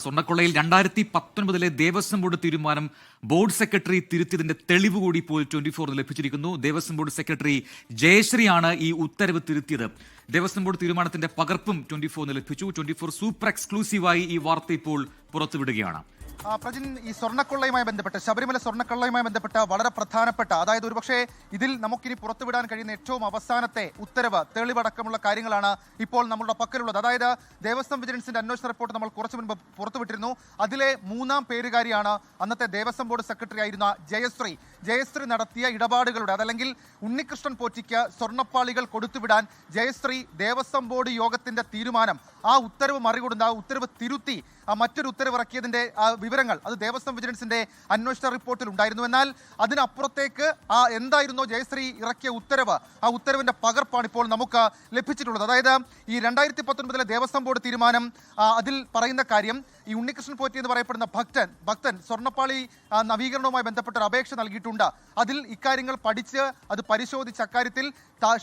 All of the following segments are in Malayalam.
സ്വർണ്ണക്കൊള്ളയിൽ 2019 ദേവസ്വം ബോർഡ് തീരുമാനം ബോർഡ് സെക്രട്ടറി തിരുത്തിയതിന്റെ തെളിവ് കൂടി ഇപ്പോൾ 24 ലഭിച്ചിരിക്കുന്നു. ദേവസ്വം ബോർഡ് സെക്രട്ടറി ജയശ്രീയാണ് ഈ ഉത്തരവ് തിരുത്തിയത്. ദേവസ്വം ബോർഡ് തീരുമാനത്തിന്റെ പകർപ്പും 24 ലഭിച്ചു. 24 സൂപ്പർ എക്സ്ക്ലൂസീവായി ഈ വാർത്ത ഇപ്പോൾ പുറത്തുവിടുകയാണ്. പ്രജിൻ, ഈ സ്വർണ്ണക്കൊള്ളയുമായി ബന്ധപ്പെട്ട്, ശബരിമല സ്വർണ്ണക്കൊള്ളയുമായി ബന്ധപ്പെട്ട വളരെ പ്രധാനപ്പെട്ട, അതായത് ഒരുപക്ഷെ ഇതിൽ നമുക്കിനി പുറത്തുവിടാൻ കഴിയുന്ന ഏറ്റവും അവസാനത്തെ ഉത്തരവ്, തെളിവടക്കമുള്ള കാര്യങ്ങളാണ് ഇപ്പോൾ നമ്മളുടെ പക്കലുള്ളത്. അതായത് ദേവസ്വം വിജിലൻസിന്റെ അന്വേഷണ റിപ്പോർട്ട് നമ്മൾ കുറച്ചു മുൻപ് പുറത്തുവിട്ടിരുന്നു. അതിലെ 3-ാം പേരുകാരിയാണ് അന്നത്തെ ദേവസ്വം ബോർഡ് സെക്രട്ടറി ആയിരുന്ന ജയശ്രീ നടത്തിയ ഇടപാടുകളുടെ, അതല്ലെങ്കിൽ ഉണ്ണികൃഷ്ണൻ പോറ്റിക്ക് സ്വർണ്ണപ്പാളികൾ കൊടുത്തുവിടാൻ ജയശ്രീ ദേവസ്വം ബോർഡ് യോഗത്തിന്റെ തീരുമാനം, ആ ഉത്തരവ് മറികടന്ന് ആ ഉത്തരവ് തിരുത്തി മറ്റൊരു ഉത്തരവ് ഇറക്കിയതിന്റെ വിവരങ്ങൾ അത് ദേവസ്വം വിജിലൻസിന്റെ അന്വേഷണ റിപ്പോർട്ടിൽ ഉണ്ടായിരുന്നു. എന്നാൽ അതിനപ്പുറത്തേക്ക് എന്തായിരുന്നോ ജയശ്രീ ഇറക്കിയ ഉത്തരവ്, ആ ഉത്തരവിന്റെ പകർപ്പാണ് ഇപ്പോൾ നമുക്ക് ലഭിച്ചിട്ടുള്ളത്. അതായത് ഈ 2019 ദേവസ്വം ബോർഡ് തീരുമാനം, അതിൽ പറയുന്ന കാര്യം, ഈ ഉണ്ണികൃഷ്ണൻ പോറ്റി എന്ന് പറയപ്പെടുന്ന ഭക്തൻ സ്വർണ്ണപ്പാളി നവീകരണവുമായി ബന്ധപ്പെട്ട ഒരു അപേക്ഷ നൽകിയിട്ടുണ്ട്. അതിൽ ഇക്കാര്യങ്ങൾ പഠിച്ച് അത് പരിശോധിച്ച് അക്കാര്യത്തിൽ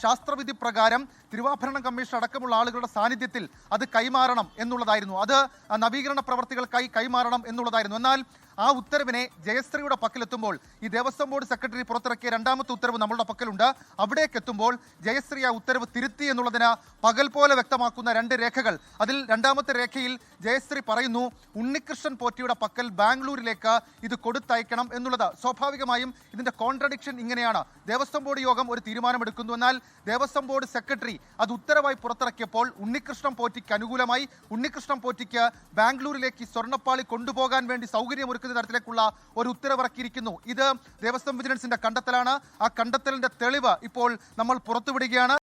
ശാസ്ത്രവിധി പ്രകാരം തിരുവാഭരണ കമ്മീഷൻ അടക്കമുള്ള ആളുകളുടെ സാന്നിധ്യത്തിൽ അത് കൈമാറണം എന്നുള്ളതായിരുന്നു. അത് നവീകരണ പ്രവർത്തികൾക്കായി കൈമാറണം എന്നുള്ളതായിരുന്നു. എന്നാൽ ആ ഉത്തരവിനെ ജയശ്രീയുടെ പക്കലെത്തുമ്പോൾ, ഈ ദേവസ്വം ബോർഡ് സെക്രട്ടറി പുറത്തിറക്കിയ 2-ാമത്തെ ഉത്തരവ് നമ്മളുടെ പക്കലുണ്ട്. അവിടേക്ക് എത്തുമ്പോൾ ജയശ്രീ ആ ഉത്തരവ് തിരുത്തി എന്നുള്ളതിന് പകൽ പോലെ വ്യക്തമാക്കുന്ന 2 രേഖകൾ. അതിൽ 2-ാമത്തെ രേഖയിൽ ജയശ്രീ പറയുന്നു, ഉണ്ണികൃഷ്ണൻ പോറ്റിയുടെ പക്കൽ ബാംഗ്ലൂരിലേക്ക് ഇത് കൊടുത്തയക്കണം എന്നുള്ളത്. സ്വാഭാവികമായും ഇതിന്റെ കോൺട്രഡിക്ഷൻ ഇങ്ങനെയാണ്. ദേവസ്വം ബോർഡ് യോഗം ഒരു തീരുമാനമെടുക്കുന്നു, എന്നാൽ ദേവസ്വം ബോർഡ് സെക്രട്ടറി അത് ഉത്തരവായി പുറത്തിറക്കിയപ്പോൾ ഉണ്ണികൃഷ്ണൻ പോറ്റിക്ക് അനുകൂലമായി, ഉണ്ണികൃഷ്ണൻ പോറ്റിക്ക് ബാംഗ്ലൂരിലേക്ക് സ്വർണ്ണപ്പാളി കൊണ്ടുപോകാൻ വേണ്ടി സൗകര്യമൊരുക്കുന്ന തരത്തിലേക്കുള്ള ഒരു ഉത്തരവിറക്കിയിരിക്കുന്നു. ഇത് ദേവസ്വം വിജിലൻസിന്റെ കണ്ടെത്തലാണ്. ആ കണ്ടെത്തലിന്റെ തെളിവ് ഇപ്പോൾ നമ്മൾ പുറത്തുവിടുകയാണ്.